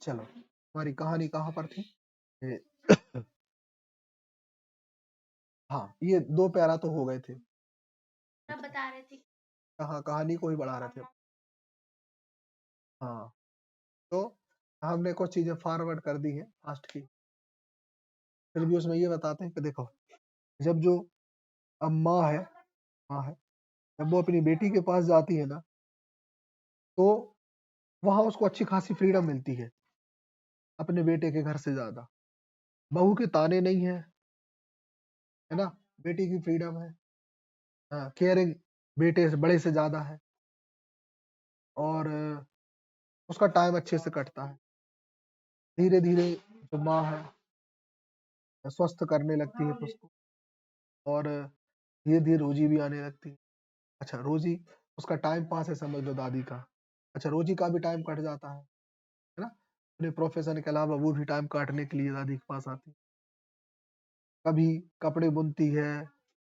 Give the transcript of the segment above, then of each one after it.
चलो, हमारी कहानी कहाँ पर थी? ये हाँ, ये 2 पैरा तो हो गए थे। आप बता रहे थे। हाँ, कहानी को ही बढ़ा रहे थे। हाँ, तो हमने कुछ चीज़ें फॉरवर्ड कर दी हैं पास्ट की। फिर भी उसमें ये बताते हैं कि देखो, जब जो अब माँ है, जब वो अपनी बेटी के पास जाती है ना, तो वहाँ उसको अच्छी खासी फ्रीडम मिलती है, अपने बेटे के घर से ज़्यादा। बहू के ताने नहीं हैं, है ना? बेटी की फ्रीडम है। केयरिंग बेटे से बड़े से ज़्यादा है और उसका टाइम अच्छे से कटता है। धीरे-धीरे जो माँ है, स्वस्थ करने लगती है उसको और धीरे-धीरे रोज़ी भी आने लगती है। अच्छा, रोज़ी उसका टाइम पास है समझ लो दादी का। अच्छा, रोज़ी का भी टाइम कट जाता है ना? अपने प्रोफ़ेशन के अलावा वो भी टाइम काटने के लिए दादी के पास आती है। कभी कपड़े बुनती है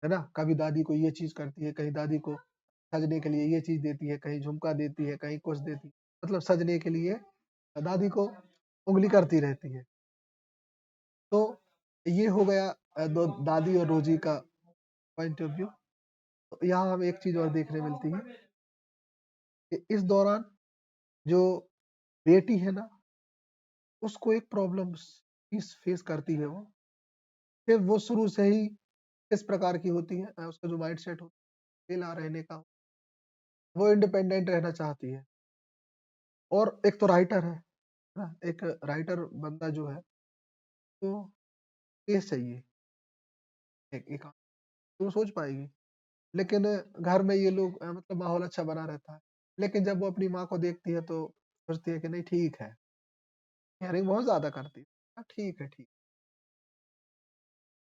ना? कभी दादी को ये चीज़ करती है, कहीं दादी को सजने के लिए ये चीज़ देती है, कहीं झुमका देती है, कहीं कुछ देती है। मतलब सजने के लिए दादी को उँगली करती रहती है। तो ये हो गया दो दादी और रोज़ी का पॉइंट ऑफ व्यू। तो यहाँ हमें एक चीज़ और देखने मिलती है कि इस दौरान जो बेटी है ना, उसको एक प्रॉब्लम्स फेस करती है वो। फिर वो शुरू से ही किस प्रकार की होती है उसका जो माइंडसेट होता है, अकेला रहने का, वो इंडिपेंडेंट रहना चाहती है। और एक तो राइटर है ना? एक राइटर बंदा जो है, तो स्पेस चाहिए, एक एक तो वो सोच पाएगी। लेकिन घर में ये लोग मतलब माहौल अच्छा बना रहता है। लेकिन जब वो अपनी माँ को देखती है तो सोचती है कि नहीं ठीक है, केयरिंग बहुत ज़्यादा करती है। ठीक है, ठीक।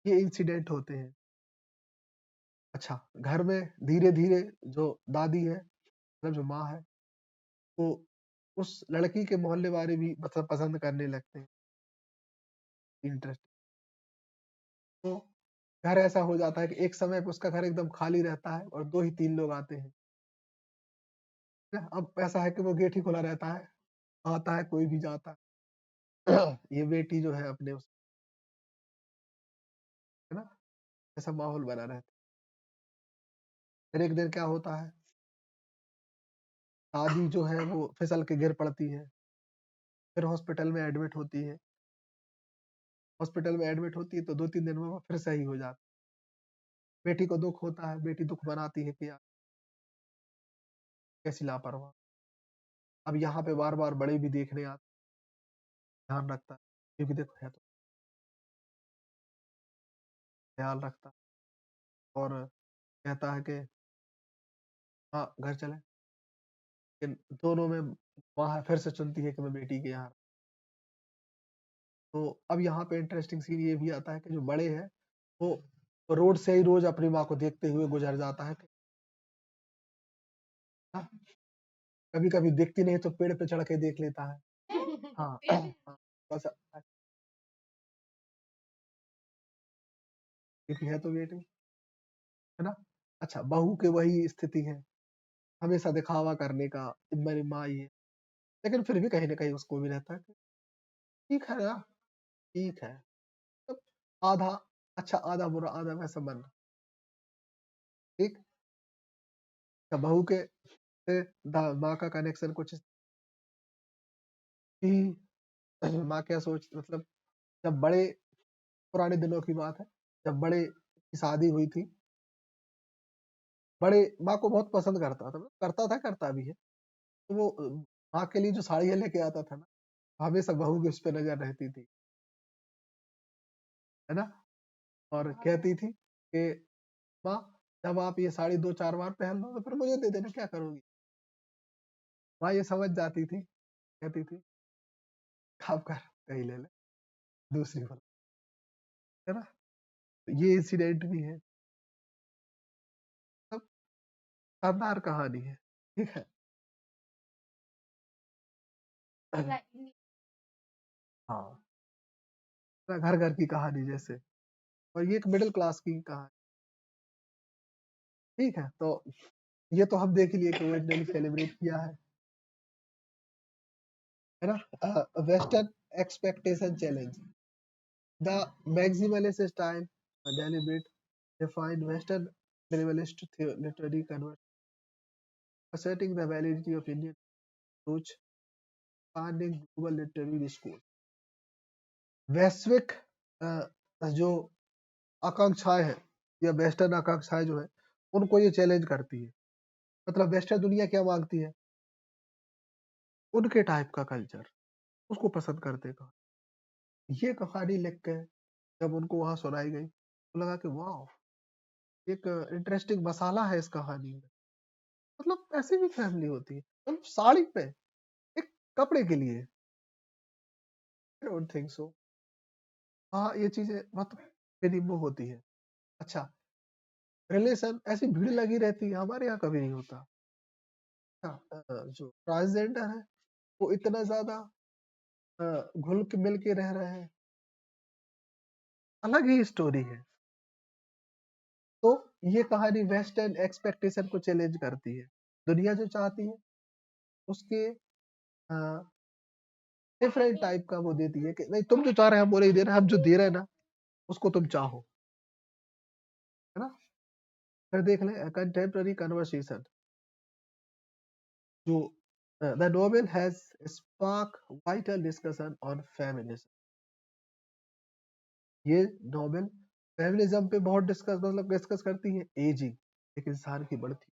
ये इंसिडेंट होते हैं। अच्छा, घर में धीरे-धीरे जो दादी है, मतलब जो माँ है, वो उस लड़की के मोहल्ले वाले भी मतलब पसंद करने लगते हैं, इंटरेस्ट। तो घर ऐसा हो जाता है कि एक समय पे उसका घर एकदम खाली रहता है और 2 ही 3 लोग आते हैं। अब ऐसा है कि वो गेट ही खुला रहता है, आता है कोई भी जाता है। ये बेटी जो है अपने उस है ना? ऐसा माहौल बना रहता है। फिर एक दिन क्या होता है, दादी जो है वो फिसल के गिर पड़ती है, फिर हॉस्पिटल में एडमिट होती है। हॉस्पिटल में एडमिट होती है तो 2-3 दिन में वो फिर सही हो जाती है। बेटी को दुःख होता है, बेटी दुःख बनाती है कि यार कैसी लापरवाह। अब यहाँ पे बार-बार बड़े भी देखने आते ध्यान रखता है, क्योंकि देखो है तो ख्याल रखता और कहता है कि हाँ, घर चलें। लेकिन दोनों में माँ है फिर से चुनती है कि मैं बेटी के यहाँ तो अब यहाँ पे इंटरेस्टिंग सीन ये भी आता है कि जो बड़े हैं, वो रोड से ही रोज़ अपनी माँ को देखते हुए गुज़र जाता है। हाँ, कभी-कभी दिखती नहीं तो पेड़ पे चढ़ के देख लेता है। हाँ, हाँ, बस क्योंकि है तो बेटी, है ना? अच्छा, बहू की वही स्थिति है, हमेशा दिखावा करने का, मेरी माँ ये लेकिन फिर भी कहीं न कहीं उसको भी रहता है कि ठीक है ना, ठीक है। मतलब आधा अच्छा, आधा बुरा, आधा वैसा बन ठीक? तो बहू के से माँ का कनेक्शन कुछ ही माँ क्या सोच मतलब जब बड़े पुराने दिनों की बात है, जब बड़े की शादी हुई थी, बड़े माँ को बहुत पसंद करता था, करता भी है। तो वो माँ के लिए जो साड़ियाँ लेके आता था ना, हमेशा बहू की उस पे नज़र रहती थी, है ना? और कहती थी कि माँ जब आप ये साड़ी 2-4 बार पहन लो तो फिर मुझे दे देना, क्या करोगी? माँ ये समझ जाती थी, कहती थी, "खा कर कहीं ले ले, दूसरी वाला।" है ना? तो ये इंसिडेंट भी है, मतलब शानदार कहानी है, ठीक है? हाँ, घर-घर की कहानी जैसे और ये एक मिडल क्लास की कहानी, ठीक है? तो ये तो हम देख ही लिए कि वो इंडियन सेलिब्रेट किया है। है ना? Western expectation challenge the maximalist style deliberate defined Western minimalist literary conversion, asserting the validity of Indian approach, expanding global literary discourse. वैश्विक जो आकांक्षाएं हैं या वेस्टर्न आकांक्षाएं जो है उनको ये चैलेंज करती है। मतलब वेस्टर्न दुनिया क्या मांगती है? उनके टाइप का कल्चर, उसको पसंद करते हैं। ये कहानी लिख के जब उनको वहां सुनाई गई तो लगा कि वाह, एक इंटरेस्टिंग मसाला है इस कहानी में। मतलब ऐसी भी फैमिली होती है, मतलब साड़ी पे एक कपड़े के लिए। I don't think so. हाँ, ये चीजें बहुत मिनिमम होती है। अच्छा, रिलेशन ऐसी भीड़ लगी रहती है, हमारे यहाँ कभी नहीं होता। जो ट्रांसजेंडर है वो इतना ज्यादा घुल के मिल के रह रहे हैं, अलग ही स्टोरी है। तो ये कहानी वेस्टर्न एक्सपेक्टेशन को चैलेंज करती है। दुनिया जो चाहती है उसके डिफरेंट टाइप का वो देती है कि नहीं, तुम जो चाह रहे हैं हम वो नहीं दे रहे, हम जो दे रहे हैं ना उसको तुम चाहो, है ना? फिर देख लें कंटेम्प्ररी कन्वर्सेशन जो the novel has spark vital discussion on feminism. ये नोवेल फेमिनिज्म पे बहुत डिस्कस करती है। एजिंग एक इंसान की बढ़ती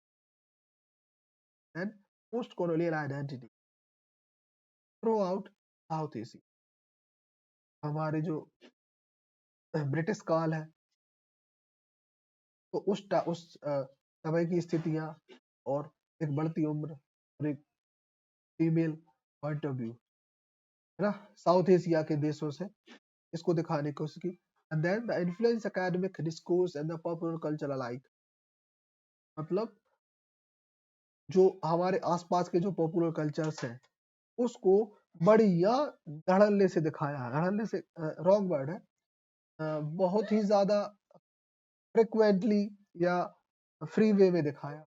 and post colonial identity through out south Asia. हमारे जो ब्रिटिश काल है तो उस समय की स्थितियां और एक बढ़ती उम्र और एक फीमेल पॉइंट ऑफ व्यू, है ना, साउथ एशिया के देशों से इसको दिखाने की कोशिश की। And then the influence academic discourse and the popular culture alike. मतलब जो हमारे आसपास के जो पॉपुलर कल्चर्स हैं उसको बढ़िया धड़ल्ले से दिखाया है। धड़ल्ले से रॉन्ग वर्ड है, बहुत ही ज्यादा फ्रिक्वेंटली या फ्री वे में दिखाया।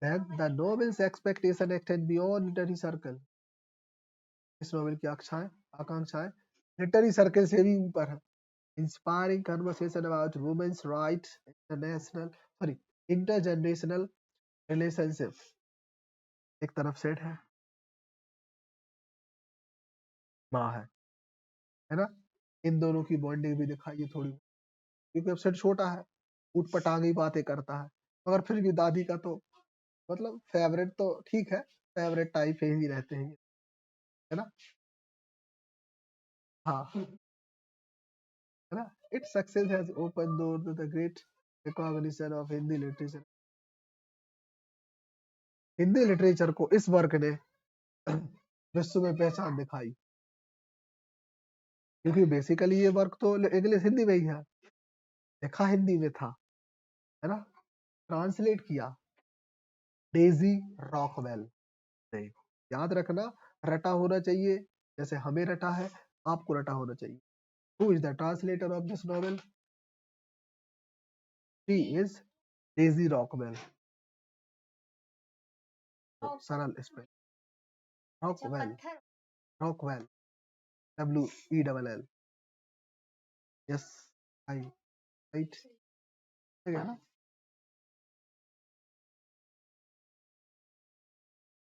Then the novel's expectation extend beyond literary circle। इस नोवेल की आकांक्षाएं लिटरेरी सर्कल से भी ऊपर है। Inspiring conversation about women's rights, intergenerational relationship एक तरफ सेट है, माँ है ना, इन दोनों की बॉन्डिंग भी दिखाई है थोड़ी, क्योंकि अब सेट छोटा है, उठ पटांगी बातें करता है, मगर फिर भी दादी का तो मतलब फेवरेट तो ठीक है, फेवरेट टाइप ही रहते हैं, है ना? हाँ, है ना? Its success has opened door to the great recognition of Hindi literature. Hindi literature को इस वर्क ने विश्व में पहचान दिखाई, क्योंकि बेसिकली ये वर्क तो इंग्लिश हिंदी में ही है, लिखा हिंदी में था, है ना, ट्रांसलेट किया डेजी रॉकवेल ने। याद रखना, रटा होना चाहिए, जैसे हमें रटा है आपको रटा होना चाहिए। Who is the translator of this novel? She is Daisy Rockwell. सरल spell, Rockwell, Rockwell, WELL। Yes, I write, ठीक है ना?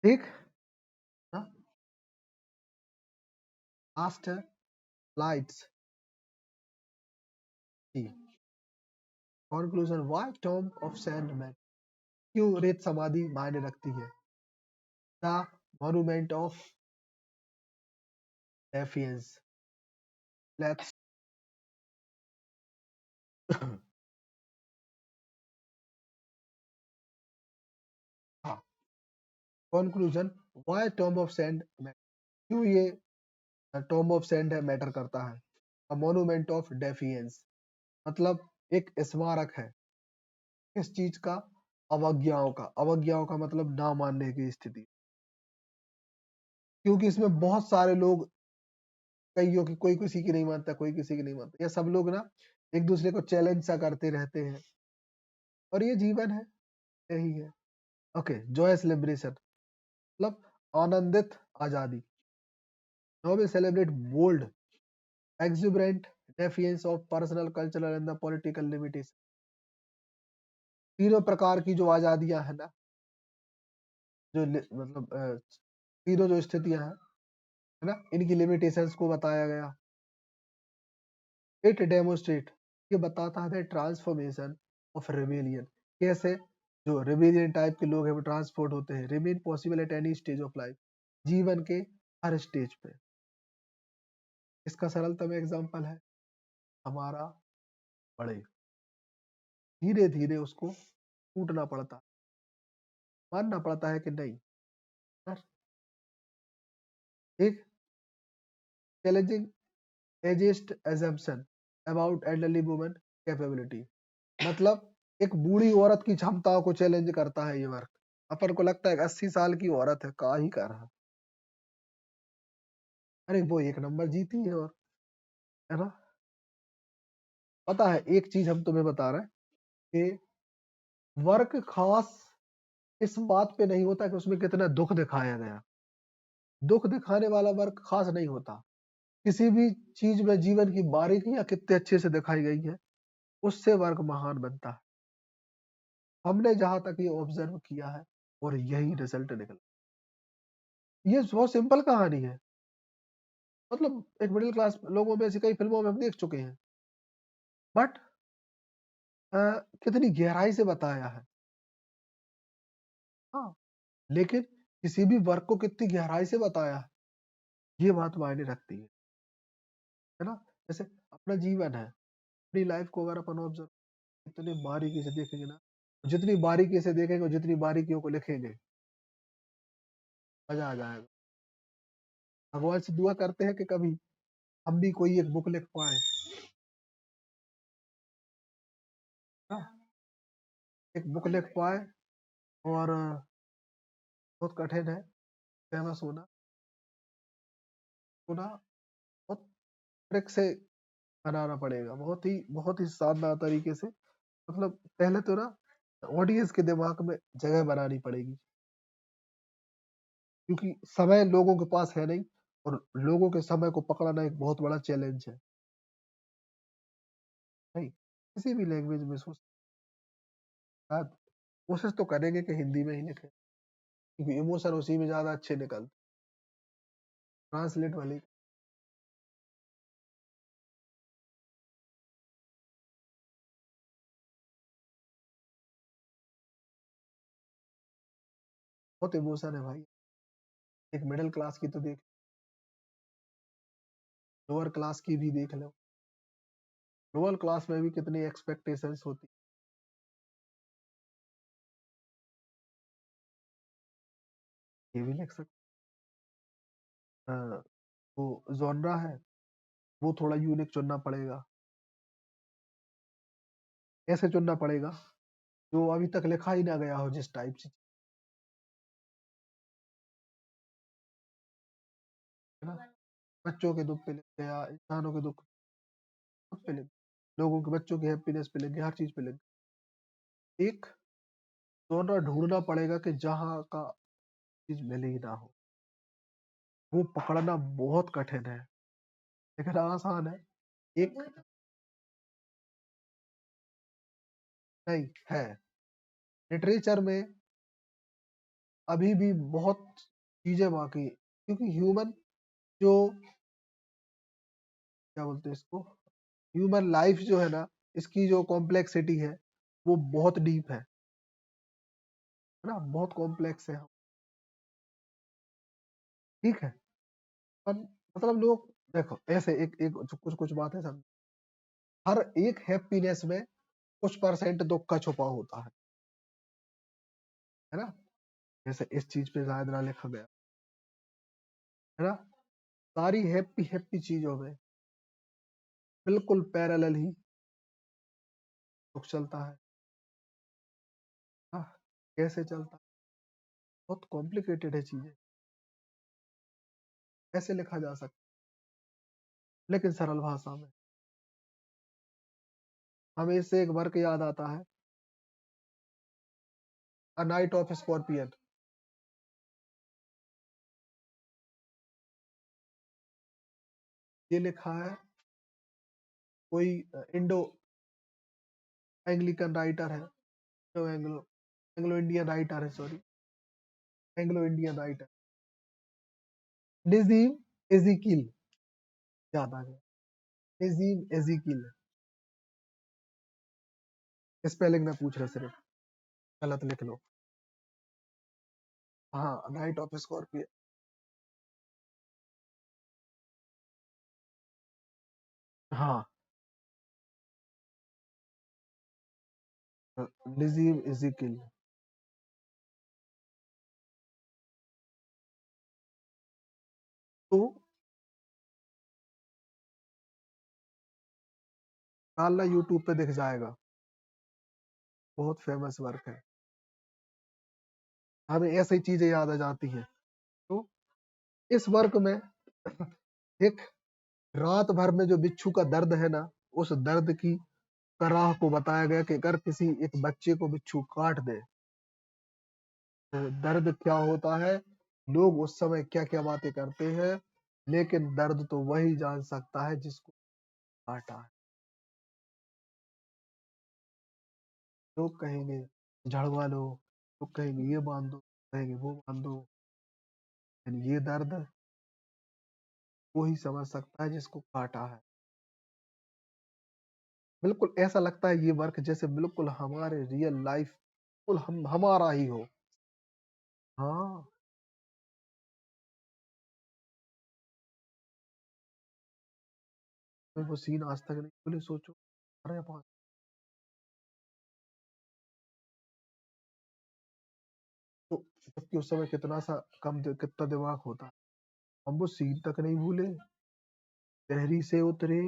ठीक ना? लास्ट लाइट्स की conclusion, why tomb of sand man, क्यों रेत समाधि मायने रखती है? The monument of defiance, let's हाँ, conclusion, why tomb of sand man, क्यों ये टॉम ऑफ सैंड मैटर करता है? अ मॉन्यूमेंट ऑफ डेफियंस मतलब एक स्मारक है, किस चीज का? अवज्ञाओं का। अवज्ञाओं का मतलब ना मानने की स्थिति, क्योंकि इसमें बहुत सारे लोग, कईयों की, कोई किसी की नहीं मानता, कोई किसी की नहीं मानता, ये सब लोग ना एक दूसरे को चैलेंज सा करते रहते हैं, और ये जीवन है, यही है। ओके, जॉयस लिबरेशन मतलब आनंदित आजादी। Now we celebrate bold exuberant defiance of personal cultural and the political limitation। तीनों प्रकार की जो आजादियां है ना, जो मतलब तीनों जो स्थितियां हैं है ना, इनकी लिमिटेशंस को बताया गया। इट डेमोस्ट्रेट, ये बताता है ट्रांसफॉर्मेशन ऑफ रेबेलियन, कैसे जो रेबेलियन टाइप के लोग हैं वो ट्रांसपोर्ट होते हैं। Remain possible at any stage of life, जीवन के हर स्टेज पे। इसका सरलतम एग्जांपल है हमारा बड़े, धीरे धीरे उसको टूटना पड़ता, मानना पड़ता है कि नहीं सर। एक challenging exhaust assumption about elderly woman capability, मतलब एक बूढ़ी औरत की क्षमताओं को चैलेंज करता है ये वर्क। अपन को लगता है 80 साल की औरत है, का ही कर रहा, अरे वो एक नंबर जीती है, और है ना। पता है एक चीज हम तुम्हें बता रहे हैं कि वर्क खास इस बात पे नहीं होता कि उसमें कितना दुख दिखाया गया। दुख दिखाने वाला वर्क खास नहीं होता। किसी भी चीज में जीवन की बारीकियां कितने अच्छे से दिखाई गई है, उससे वर्क महान बनता है। हमने जहां तक ये ऑब्जर्व किया है और यही रिजल्ट निकला। ये बहुत सिंपल कहानी है, मतलब एक मिडिल क्लास लोगों में ऐसी कई फिल्मों में हम देख चुके हैं, बट कितनी गहराई से बताया है। हाँ, लेकिन किसी भी वर्क को कितनी गहराई से बताया है, ये बात मायने रखती है ना। जैसे अपना जीवन है, अपनी लाइफ को अगर अपन ऑब्जर्व इतने बारीकी से देखेंगे ना, जितनी बारीकी से देखेंगे और जितनी बारीकियों को लिखेंगे, मजा आ जाएगा। भगवान से दुआ करते हैं कि कभी हम भी कोई एक बुक लिख पाए ना, एक बुक लिख पाए। और बहुत कठिन है, फेमस होना होना बहुत ट्रिक से बनाना पड़ेगा, बहुत ही शानदार तरीके से। मतलब पहले तो ना ऑडियंस के दिमाग में जगह बनानी पड़ेगी, क्योंकि समय लोगों के पास है नहीं, और लोगों के समय को पकड़ना एक बहुत बड़ा चैलेंज है। नहीं, किसी भी लैंग्वेज में सोच, शायद कोशिश तो करेंगे कि हिंदी में ही लिखें, क्योंकि इमोशन उसी में ज्यादा अच्छे निकलते। ट्रांसलेट वाली बहुत इमोशन है भाई। एक मिडिल क्लास की तो देख, लोअर क्लास की भी देख लो। लोअर क्लास में भी कितनी एक्सपेक्टेशंस होती, ये भी लिख सकते। वो जॉनरा है, वो थोड़ा यूनिक चुनना पड़ेगा। ऐसे चुनना पड़ेगा जो अभी तक लिखा ही ना गया हो, जिस टाइप से, है ना। बच्चों के दुख पे लिख गया, इंसानों के दुख पे लिख, लोगों के बच्चों की हैप्पीनेस पे लिख गया, हर चीज पे लिख। एक जॉनरा ढूंढना पड़ेगा कि जहाँ का चीज मिले ही ना हो, वो पकड़ना बहुत कठिन है, लेकिन आसान है। एक नहीं है, लिटरेचर में अभी भी बहुत चीजें बाकी हैं, क्योंकि ह्यूमन जो, क्या बोलते हैं इसको, ह्यूमन लाइफ जो है ना, इसकी जो कॉम्प्लेक्सिटी है वो बहुत डीप है ना, बहुत कॉम्प्लेक्स है। ठीक है, पर मतलब लोग देखो ऐसे एक एक कुछ कुछ बातें समझ, हर एक हैप्पीनेस में कुछ परसेंट दुख का छुपा होता है ना। जैसे इस चीज पे शायद ना लिखा गया, है ना। सारी हैप्पी हैप्पी चीजों में बिल्कुल पैरेलल ही दुख चलता है ना। कैसे चलता है, बहुत कॉम्प्लिकेटेड है चीजें, ऐसे लिखा जा सकता, लेकिन सरल भाषा में। हमें इससे एक वर्क याद आता है, अ नाइट ऑफ स्कॉर्पियन। ये लिखा है कोई इंडो एंग्लिकन राइटर है, जो एंग्लो एंग्लो इंडियन राइटर है, sorry, Anglo Indian writer, Nissim Ezekiel, याद आ गया, नजीम एजिकिल। स्पेलिंग में पूछ रहे सिर्फ, गलत लिख लो। हाँ, नाइट ऑफ स्कॉर्पियो। हाँ, नजीम एजिकिल। तो डालना, यूट्यूब पे दिख जाएगा, बहुत फेमस वर्क है। हमें ऐसी चीजें याद आ जाती हैं। तो इस वर्क में एक रात भर में जो बिच्छू का दर्द है ना, उस दर्द की कराह को बताया गया कि अगर किसी एक बच्चे को बिच्छू काट दे तो दर्द क्या होता है, लोग उस समय क्या क्या बातें करते हैं, लेकिन दर्द तो वही जान सकता है जिसको काटा है। लोग कहेंगे झड़वा लो, लोग कहेंगे ये बांध दो, कहेंगे वो बांध दो, लेकिन ये दर्द वो ही समझ सकता है जिसको काटा है। बिल्कुल ऐसा लगता है ये वर्क जैसे बिल्कुल हमारे रियल लाइफ, बिल्कुल हम हमारा ही हो। हाँ, मैं वो सीन आज तक नहीं भूले, सोचो। अरे बाप, तो जबकि उस समय कितना सा कितना दिमाग होता, हम वो सीन तक नहीं भूले। शहरी से उतरे,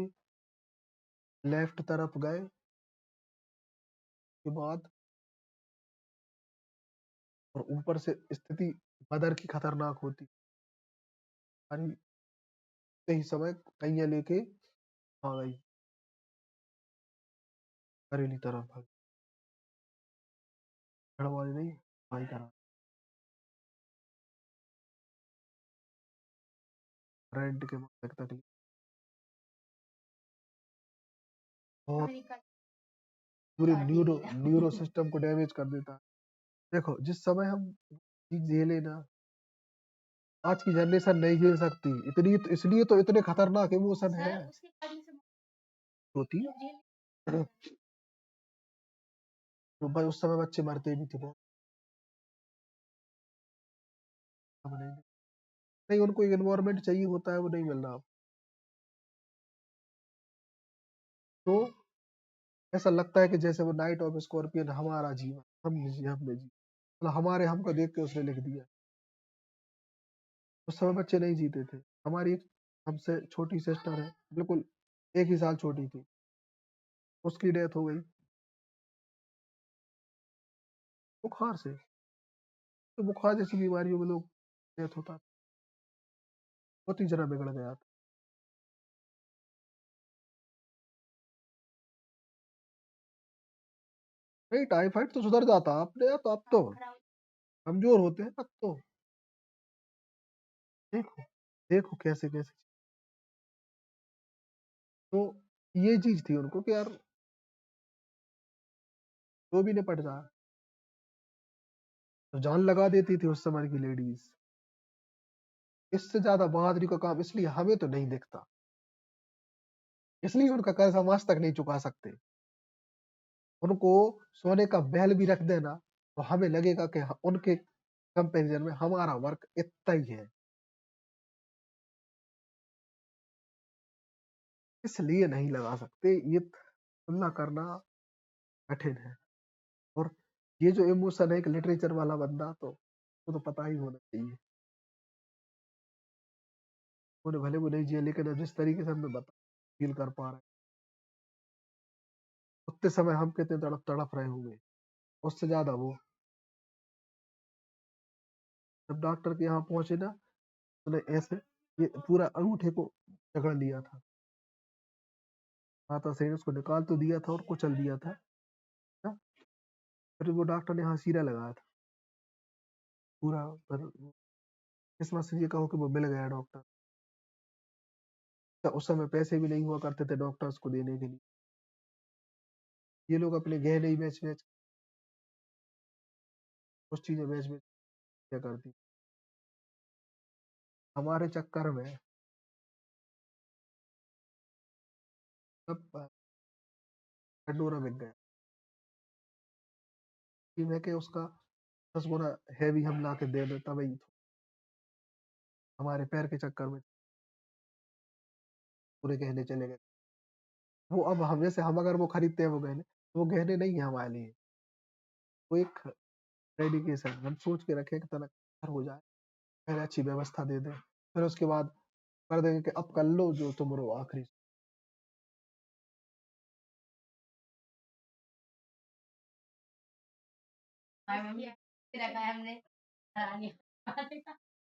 लेफ्ट तरफ गए के बाद, और ऊपर से स्थिति बदर की खतरनाक होती। अरे सही समय कैया लेके आ गई, बरेली तरफ भाग, घड़वाली नहीं, भाई करा, रेंट के बाद तक बहुत अमेरिका पूरे काट ही न्यूरो लिया। न्यूरो सिस्टम को डैमेज कर देता है। देखो जिस समय हम चीज झेले ना, आज की जनरेशन नहीं झेल सकती इतनी, तो इसलिए तो इतने खतरनाक इमोशन है सर उसके कारण से होती। लोग जेल तो भाई उस समय बच्चे मरते भी थे बहुत, अब नहीं, नहीं उनको एक एनवायरमेंट चाहिए होता है, वो नहीं मिल रहा। तो ऐसा लगता है कि जैसे वो नाइट ऑफ स्कॉर्पियन हमारा जीवन, हमने जी, मतलब हमारे हमको देख के उसने लिख दिया। उस समय बच्चे नहीं जीते थे। हमारी एक हमसे छोटी सिस्टर है, बिल्कुल एक ही साल छोटी थी, उसकी डेथ हो गई बुखार से। तो बुखार जैसी बीमारियों में लोग डेथ होता, बहुत ही जरा बिगड़ गया था। नहीं टाइफाइड तो सुधर जाता अपने आप, तो अब तो खराब कमजोर होते हैं अब तो। देखो, देखो कैसे कैसे। तो ये चीज थी उनको कि यार जो भी निपट जाए, तो जान लगा देती थी उस समय की लेडीज। इससे ज्यादा बहादुरी का काम इसलिए हमें तो नहीं दिखता, इसलिए उनका कर्ज हम आज तक नहीं चुका सकते। उनको सोने का महल भी रख देना तो हमें लगेगा कि उनके कंपैरिजन में हमारा वर्क इतना ही है, इसलिए नहीं लगा सकते। ये तुलना करना कठिन है। और ये जो इमोशन है एक लिटरेचर वाला बंदा, तो वो तो पता ही होना चाहिए। उन्हें भले वो नहीं जिया, लेकिन अब जिस तरीके से हमें बता फील कर पा रहे हैं, उतने समय हम कितने तड़प तड़प रहे होंगे, उससे ज्यादा वो। जब डॉक्टर के यहाँ पहुंचे ना, उन्हें ऐसे ये पूरा अंगूठे को पकड़ लिया था, माता से ने उसको निकाल तो दिया था और कुचल दिया था ना? फिर वो डॉक्टर ने यहाँ शीरा लगाया था पूरा। पर किस्मत से ये कहो कि वो मिल गया डॉक्टर। तो उस समय पैसे भी नहीं हुआ करते थे डॉक्टर्स को देने के लिए। ये लोग अपने गहने ही बेच-बेच कुछ चीज़ें बेच-बेच क्या करती। हमारे चक्कर में सब ढिंढोरा बिक गया। कि मैं कि उसका 10 गुना हेवी हम ला के दे दें तब ही हमारे पैर के चक्कर में पूरे गहने चले गए। वो अब हम जैसे हम अगर वो खरीदते हैं वो गहने, तो वो गहने नहीं है हमारे लिए। वो एक डेडिकेशन हम सोच के रखें कि तनख्वाह हो जाए, पहले अच्छी व्यवस्था दे दें, फिर उसके बाद कर देंगे कि अब कर लो जो तुम रो आखिरी। रखा है हमने।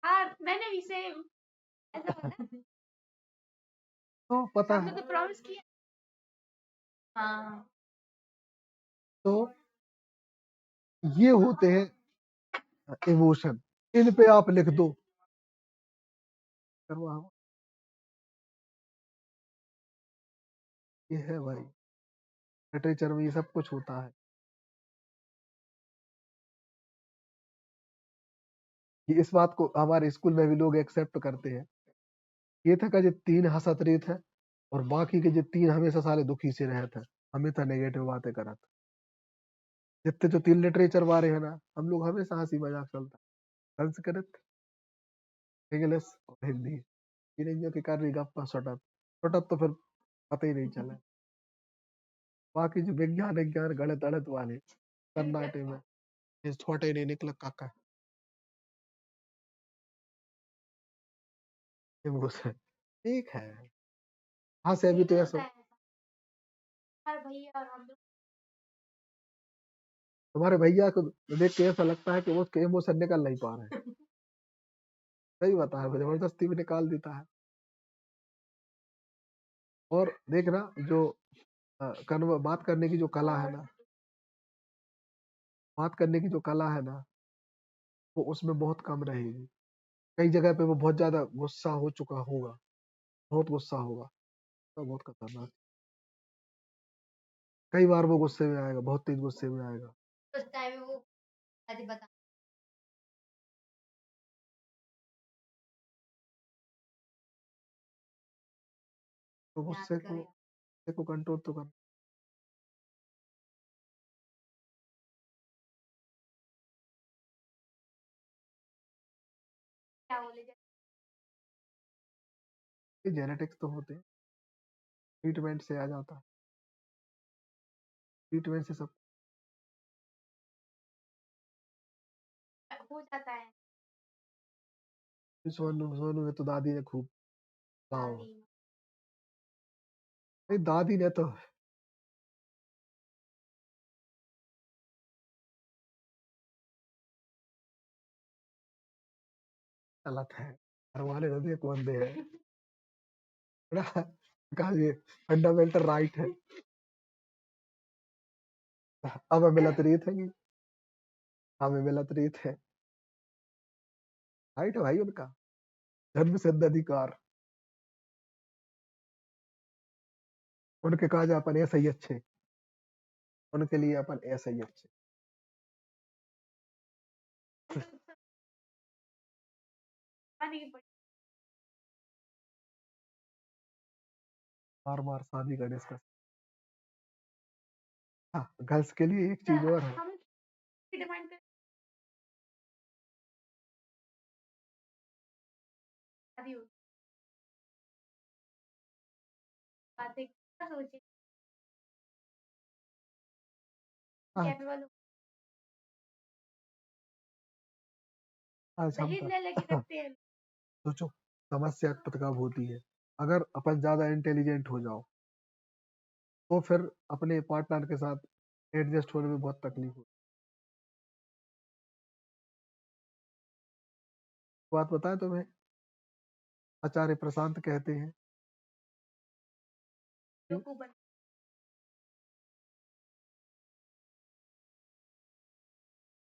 हाँ, मैंने भी सेम ऐसा बोला। तो पता हमने है तो प्रॉमिस किया। हाँ। तो ये होते हैं इमोशन, इन पे आप लिख दो करवा। ये है भाई, लिटरेचर में ये सब कुछ होता है। कि इस बात को हमारे स्कूल में भी लोग एक्सेप्ट करते हैं। ये था का जो 3 हंसत रहे थे और बाकी के जो 3 हमेशा साले दुखी से रहे थे, हमेशा नेगेटिव बातें करत। जितने जो 3 लिटरेचर वाले हैं ना, हम लोग हमेशा हंसी मजाक चलता। संस्कृत, इंग्लिश और हिंदी। ये नहीं जो कि कर रही गप्पा सटत सटत तो फिर पता ही नहीं चला। बाकी जो विज्ञान विज्ञान गणित अड़ित वाले सन्नाटे में ये छोटे नहीं निकला काका। ये वो से ठीक है। हाँ से अभी तो यही ऐसा होता है हर भैया और हम लोग। तुम्हारे भैया को देख के ऐसा लगता है कि वो उसके इमोशन निकल नहीं पा रहे हैं। सही बता है, जबरदस्ती भी निकाल देता है। और देखना जो बात करने की जो कला है ना, बात करने की जो कला है ना, वो उसमें बहुत कम रहेगी। कई जगह पे वो बहुत ज्यादा गुस्सा हो चुका होगा, बहुत गुस्सा होगा, तो बहुत खतरनाक। कई बार वो गुस्से में आएगा, बहुत तेज गुस्से में आएगा। उस टाइम में वो शादी बता तो याद गुस्से करेगा को कंट्रोल तो करना। क्या बोले जाए। जेनेटिक्स तो होते हैं, ट्रीटमेंट से आ जाता है, ट्रीटमेंट से सब। हो जाता है। सोनू सोनू ने तो दादी ने खूब कहा होगा। दादी नहीं दादी ने तो गलत है, घर वाले ने तो कौन दे है ना। कहा ये फंडामेंटल राइट है। अब हमें मिलत रही थे, हमें मिलत रही थे, राइट है भाई उनका, जन्म सिद्ध अधिकार। उनके कहा जा अपन ऐसे ही अच्छे, उनके लिए अपन ऐसे ही अच्छे। शादी की पड़ी। बार बार शादी का डिस्कस। हाँ गर्ल्स के लिए एक चीज और है। हम डिमांड कर शादी हो बातें क्या सोचे आज कैपेबल हो आज हम दहेज ले लेके रखते हैं। सोचो समस्या कब होती है, अगर अपन ज्यादा इंटेलिजेंट हो जाओ तो फिर अपने पार्टनर के साथ एडजस्ट होने में बहुत तकलीफ होती है। बात बताएं तुम्हें, आचार्य प्रशांत कहते हैं कि लोगों बन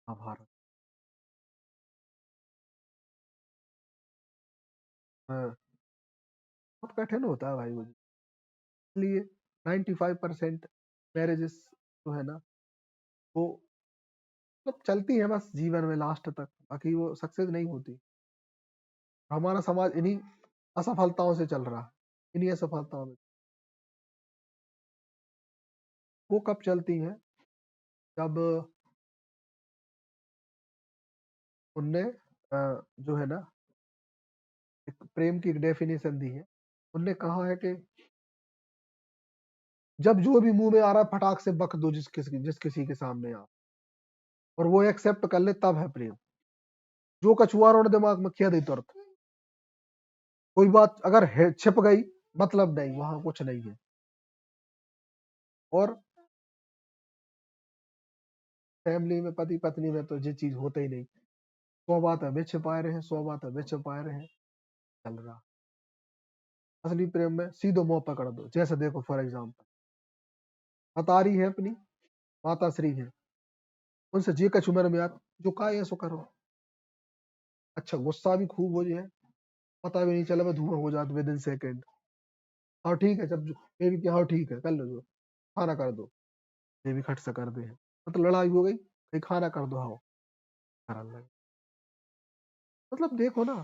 महाभारत में बहुत कठिन होता है भाई वो। इसलिए 95% मैरिजेस जो है ना वो मतलब चलती है बस जीवन में लास्ट तक, बाकी वो सक्सेस नहीं होती। हमारा समाज इन्हीं असफलताओं से चल रहा है, इन्हीं असफलताओं में। वो कब चलती हैं जब उनने जो है ना एक प्रेम की एक डेफिनेशन दी है। उनने कहा है कि जब जो भी मुंह में आ रहा है फटाक से बक दो जिस किसी के सामने आ, और वो एक्सेप्ट कर ले तब है प्रेम। जो कछुआ रोने दिमाग में किया दे तुरंत, कोई बात अगर छिप गई मतलब नहीं, वहां कुछ नहीं है। और फैमिली में पति पत्नी में तो ये चीज होता ही नहीं। 100 बात है वे छिपाए रहे, 100 बात है वे छिपाए रहे, चल रहा। असली प्रेम में सीधो मुंह पकड़ दो। जैसे देखो फॉर एग्जाम्पल अतारी है अपनी माता श्री है, उनसे जे कछु मन में आता जो का है सो करो। अच्छा गुस्सा भी खूब हो जाए, पता भी नहीं चला मैं धुआं हो जाता विद इन सेकेंड। हाँ ठीक है, जब ये भी हाँ ठीक है कर लो, जो खाना कर दो, ये भी खट से कर दे। मतलब लड़ाई हो गई, कहीं खाना कर दो, हाँ कर लगे। मतलब देखो ना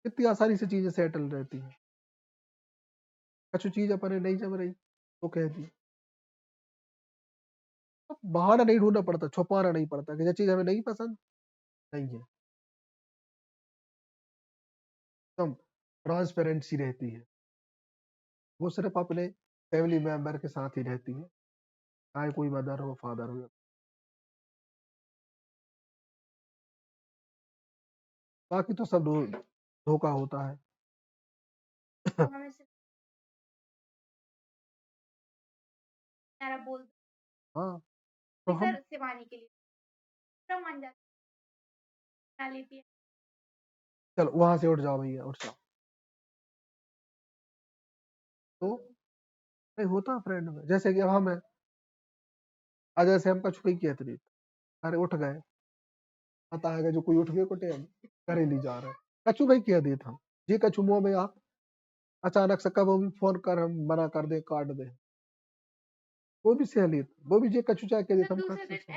कितनी आसानी से चीजें सेटल रहती हैं। कछु चीज अपने नहीं जम रही तो कह दी, तो बहाना नहीं ढूंढना पड़ता, छुपाना नहीं पड़ता कि ये चीज हमें नहीं पसंद नहीं है। एकदम ट्रांसपेरेंसी रहती है। वो सिर्फ अपने फैमिली मेंबर के साथ ही रहती है, चाहे कोई मदर हो फादर हो। बाकी तो सब धोखा होता है। तो हमें सिर्फ मेरा बोल हाँ तो हम इधर शिवानी के लिए सब मान जाती है, लेती है। चलो वहां से उठ जाओ भैया, उठ जाओ। तो नहीं होता फ्रेंड में, जैसे कि अब हम है, आज जैसे हम कछु ही कहते नहीं, अरे उठ गए, पता है कि जो कोई उठ गए कुटे हम करे नहीं जा रहे, कछु भाई कह दिए था जी कछु मुंह में आप अचानक से कब भी फोन कर हम मना कर दे काट दे, वो भी सहेली वो भी जे कछु चाहे कह देता हम दूसरे खट से दिन सुन।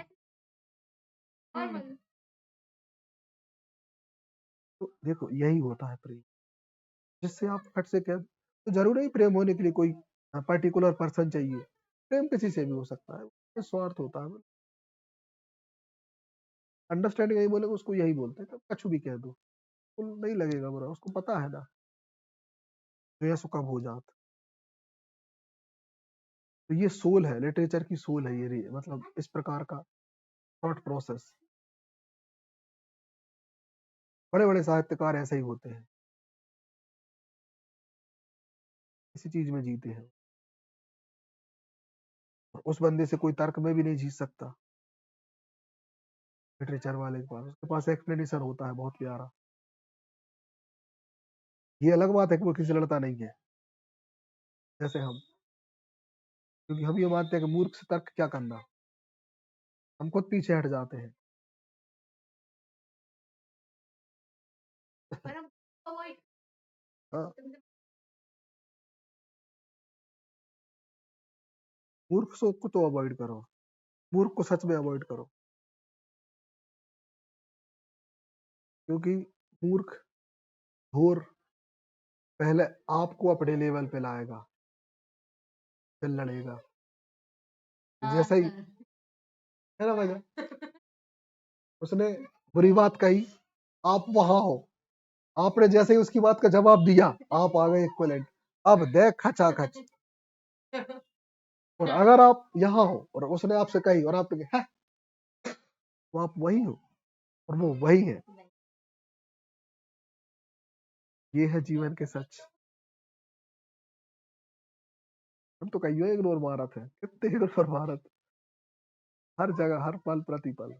नॉर्मल तो देखो यही होता है प्रेम, जिससे आप फट से कह तो जरूरी नहीं प्रेम होने के लिए कोई पर्टिकुलर पर्सन चाहिए। प्रेम किसी से भी हो सकता है, ये स्वार्थ होता है। अंडरस्टैंडिंग यही बोले उसको यही बोलते हैं, तो कछु भी कह दो तो नहीं लगेगा बुरा, उसको पता है ना तो यह कब हो जाता। तो ये सोल है, लिटरेचर की सोल है ये मतलब इस प्रकार का थॉट प्रोसेस। बड़े बड़े साहित्यकार ऐसे ही होते हैं, इसी चीज में जीते हैं। और उस बंदे से कोई तर्क में भी नहीं जीत सकता, लिटरेचर वाले के पास उसके पास एक्सप्लेनेशन होता है बहुत प्यारा। ये अलग बात है कि वो किसी से लड़ता नहीं है जैसे हम, क्योंकि हम ये मानते हैं कि मूर्ख से तर्क क्या करना, हम खुद पीछे हट जाते हैं। पर हम अवॉइड हाँ, मूर्ख को तो अवॉइड करो, मूर्ख को सच में अवॉइड करो, क्योंकि मूर्ख घोर पहले आपको अपने लेवल पे लाएगा फिर लड़ेगा। जैसा ही है ना भैया, उसने बुरी बात कही, आप वहां हो, आपने जैसे ही उसकी बात का जवाब दिया आप आ गए इक्वलेंट, अब देख खचा खच। और अगर आप यहाँ हो और उसने आपसे कही और आप है तो आप वही हो और वो वही है। ये है जीवन के सच। हम तो कहियो इग्नोर मारत है, कितने इग्नोर मारत, हर जगह हर पल प्रतिपल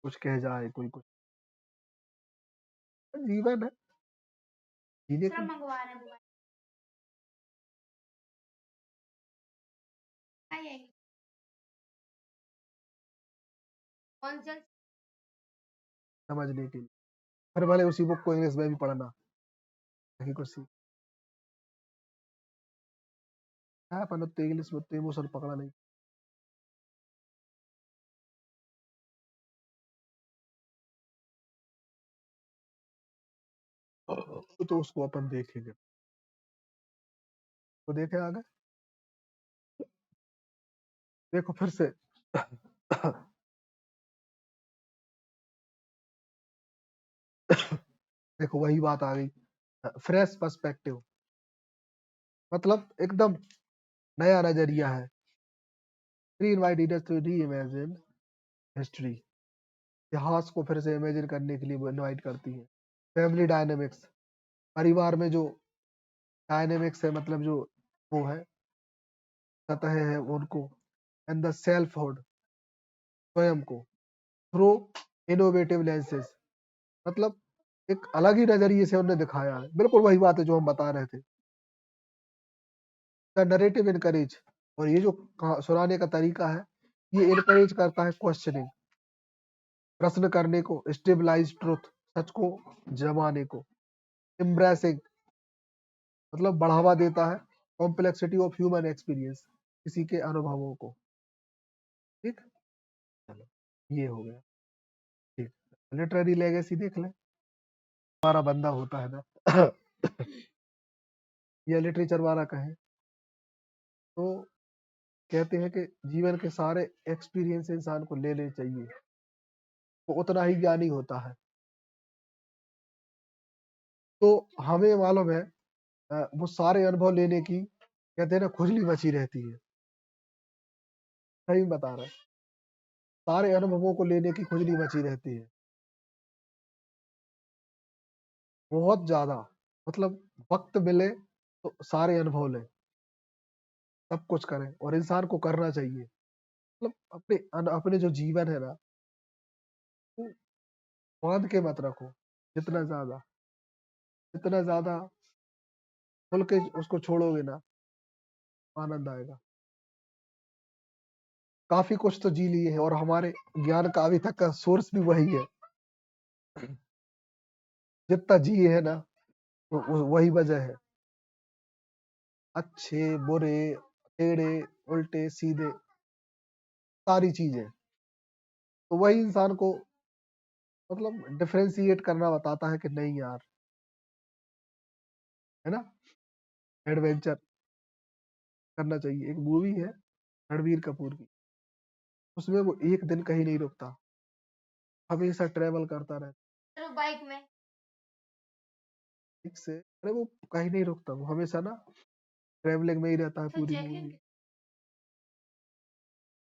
कुछ कह जाए कोई कुछ। जीवन है जीने दूसरा का। मंगवा रहे हैं बुआ आएंगे कौन सा समझने के लिए फिर भले उसी बुक को इंग्लिश में भी पढ़ना, ताकि कुछ सीख है, अपन उतने इंग्लिश में उतने इमोशन पकड़ा नहीं। तो उसको अपन देखेंगे, तो देखे आगे, देखो फिर से देखो वही बात आ गई, फ्रेश पर्सपेक्टिव, मतलब एकदम नया नजरिया है। Reinvite readers to reimagine history, इतिहास को फिर से इमेजिन करने के लिए वो इनवाइट करती है। फैमिली डायनेमिक्स, परिवार में जो डायनेमिक्स है, मतलब जो वो है, सतह है उनको, एंड द सेल्फहुड, स्वयं को, थ्रू इनोवेटिव लेंसेज, मतलब एक अलग ही नजरिए से उन्होंने दिखाया है। बिल्कुल वही बात है जो हम बता रहे थे। द नरेटिव इनकरेज, और ये जो सुनाने का तरीका है, ये इनकरेज करता है क्वेश्चनिंग, प्रश्न करने को, स्टेबलाइज ट्रुथ, सच को जमाने को, एम्ब्रेसिंग, मतलब बढ़ावा देता है कॉम्प्लेक्सिटी ऑफ ह्यूमन एक्सपीरियंस, किसी के अनुभवों को। ठीक, चलो ये हो गया। ठीक, लिटरेरी लेगेसी देख ले, हमारा बंदा होता है ना या लिटरेचर वाला कहे तो कहते हैं कि जीवन के सारे एक्सपीरियंस इंसान को लेने चाहिए, वो उतना ही ज्ञानी होता है। तो हमें मालूम है वो सारे अनुभव लेने की, कहते हैं ना, खुजली मची रहती है। सही बता रहा है, सारे अनुभवों को लेने की खुजली मची रहती है, बहुत ज्यादा। मतलब वक्त मिले तो सारे अनुभव लें, सब कुछ करें, और इंसान को करना चाहिए। मतलब अपने जो जीवन है ना, वो बांध के मत रखो, जितना ज्यादा जितना ज्यादा खुल के उसको छोड़ोगे ना, आनंद आएगा। काफी कुछ तो जी लिए है, और हमारे ज्ञान का अभी तक का सोर्स भी वही है। जितना जिए है ना, वही वजह है। अच्छे बुरे, टेढ़े उल्टे सीधे, सारी चीजें, तो वही इंसान को मतलब डिफरेंशिएट करना बताता है कि नहीं यार, है ना, एडवेंचर करना चाहिए। एक मूवी है रणबीर कपूर की, उसमें वो एक दिन कहीं नहीं रुकता, हमेशा ट्रेवल करता रहता चलो बाइक में। ठीक से। अरे वो कहीं नहीं रुकता, वो हमेशा ना ट्रेवलिंग में ही रहता है तो पूरी जैकलिन मूवी।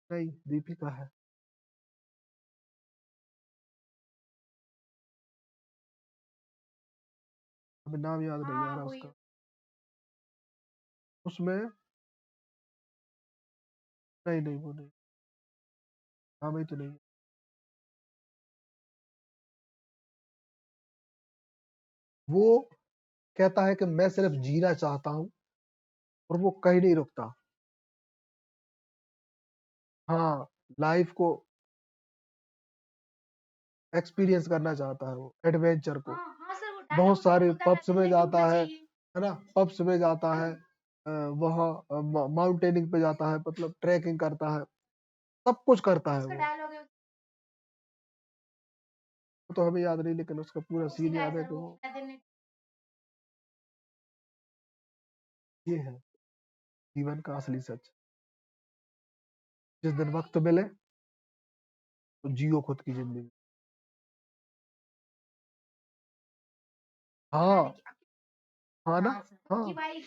नहीं, दीपिका है। हमें नाम याद नहीं आ हाँ रहा वही। उसका। उसमें नहीं नहीं, वो नहीं, नाम ही तो नहीं। वो कहता है कि मैं सिर्फ जीना चाहता हूँ, और वो कहीं नहीं रुकता। हाँ, लाइफ को एक्सपीरियंस करना चाहता है, वो एडवेंचर को। हाँ हाँ सर, वो बहुत डायलॉग सारे बोलता पब्स रहता में है, जाता घूमना है चाहिए। है ना, पब्स में जाता है, वहाँ माउंटेनिंग पे जाता है, मतलब ट्रैकिंग करता है, सब कुछ करता है उसका वो। डायलॉग है, तो हमें याद नहीं, लेकिन उसका पूरा उसी सीन का है याद है सर कि वो, वो मैं दिन ये है जीवन का असली सच। जिस दिन वक्त मिले तो जियो खुद की जिंदगी। हाँ, हाँ ना, हाँ सर, हाँ की बाइक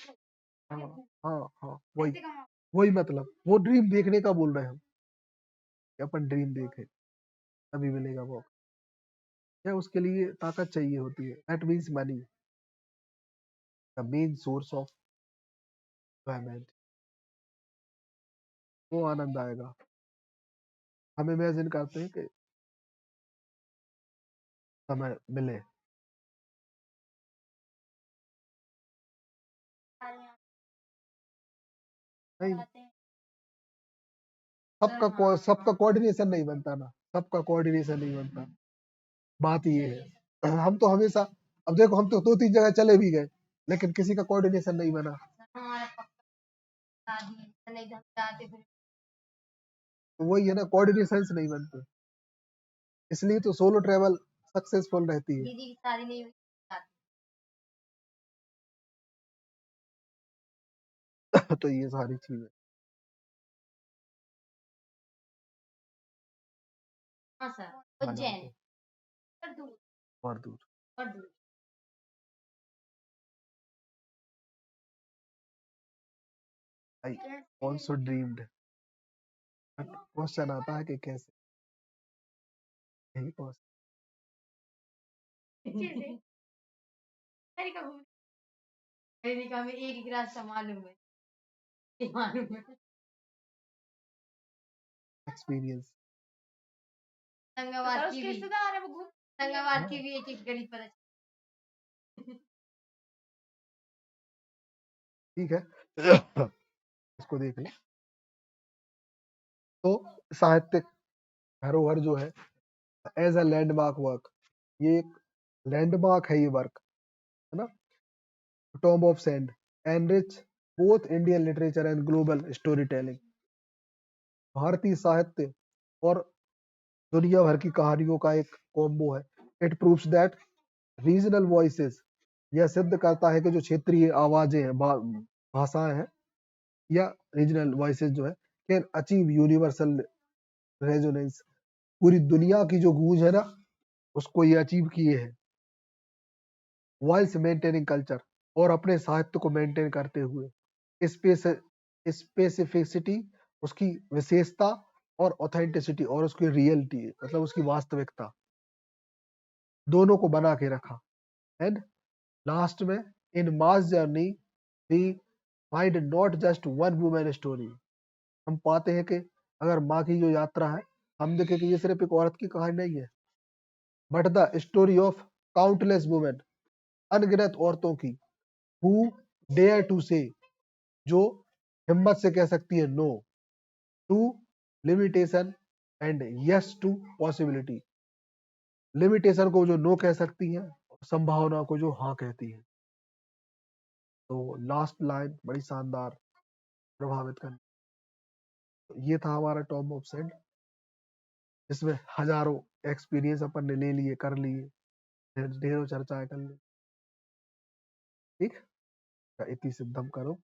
हाँ हाँ हाँ, वही पैसे कमा। वही मतलब, वो ड्रीम देखने का बोल रहे हैं हम, कि अपन ड्रीम देखें, तभी मिलेगा वो। क्या उसके लिए ताकत चाहिए होती है, that means money, the main source of enjoyment. वो आनंद आएगा। हम इमेजिन करते हैं कि समय मिले, नहीं, आते हैं सबका सर। हाँ सबका कोऑर्डिनेशन नहीं बनता ना, सबका कोऑर्डिनेशन नहीं बनता। बात ये है, हम तो हमेशा, अब देखो हम तो 2-3 जगह चले भी गए, लेकिन किसी का कोऑर्डिनेशन नहीं बना। तो वही है ना, कोऑर्डिनेशंस नहीं बनते, इसलिए तो सोलो ट्रैवल सक्सेसफुल रहती है। दीदी की शादी नहीं हुई। तो ये सारी चीजें हाँ सर, आ उज्जैन जाते हैं और दूर और दूर। और दूर। I also dreamed, but question आता है कि कैसे, यही क्वेश्चन। अमेरिका घूमने, अमेरिका में एक ही रास्ता मालूम है, ये मालूम है। एक्सपीरियंस। संगवार की भी रिश्तेदार है वो घूम, संगवार की भी एक एक गली पर है। ठीक है। इसको देख ले। तो साहित्यिक धरोहर जो है एज अ लैंडमार्क वर्क, ये एक लैंडमार्क है ये वर्क, है ना। Tomb of Sand enrich both Indian literature and global storytelling, भारतीय साहित्य और दुनिया भर की कहानियों का एक कॉम्बो है। It proves that regional voices, यह सिद्ध करता है कि जो क्षेत्रीय आवाजें हैं, भाषाएं हैं, या रीजनल वॉइसेस जो है, कैन अचीव यूनिवर्सल रेजोनेंस, पूरी दुनिया की जो गूंज है ना, उसको ये अचीव किए हैं, वाइल्स मेंटेनिंग कल्चर, और अपने साहित्य को मेंटेन करते हुए स्पेसिफिसिटी, उसकी विशेषता, और ऑथेंटिसिटी, और उसकी रियलिटी, मतलब उसकी वास्तविकता, दोनों को बना के रखा। एंड लास्ट में, in mass journey we find not just one women story, हम पाते हैं कि अगर माँ की जो यात्रा है, हम देखें कि ये सिर्फ एक औरत की कहानी नहीं है, but the story of countless women, अनगिनत औरतों की, हु डेयर टू से, जो हिम्मत से कह सकती है no to limitation and yes to possibility, limitation को जो नो कह सकती है, संभावना को जो हाँ कहती है। तो लास्ट लाइन बड़ी शानदार, प्रभावित करनी। तो ये था हमारा टॉम ऑफ सैंड, जिसमें हजारों एक्सपीरियंस अपन ने ले लिए, कर लिए, ढेरों चर्चाएं कर ली। ठीक, इति सिद्धम करो।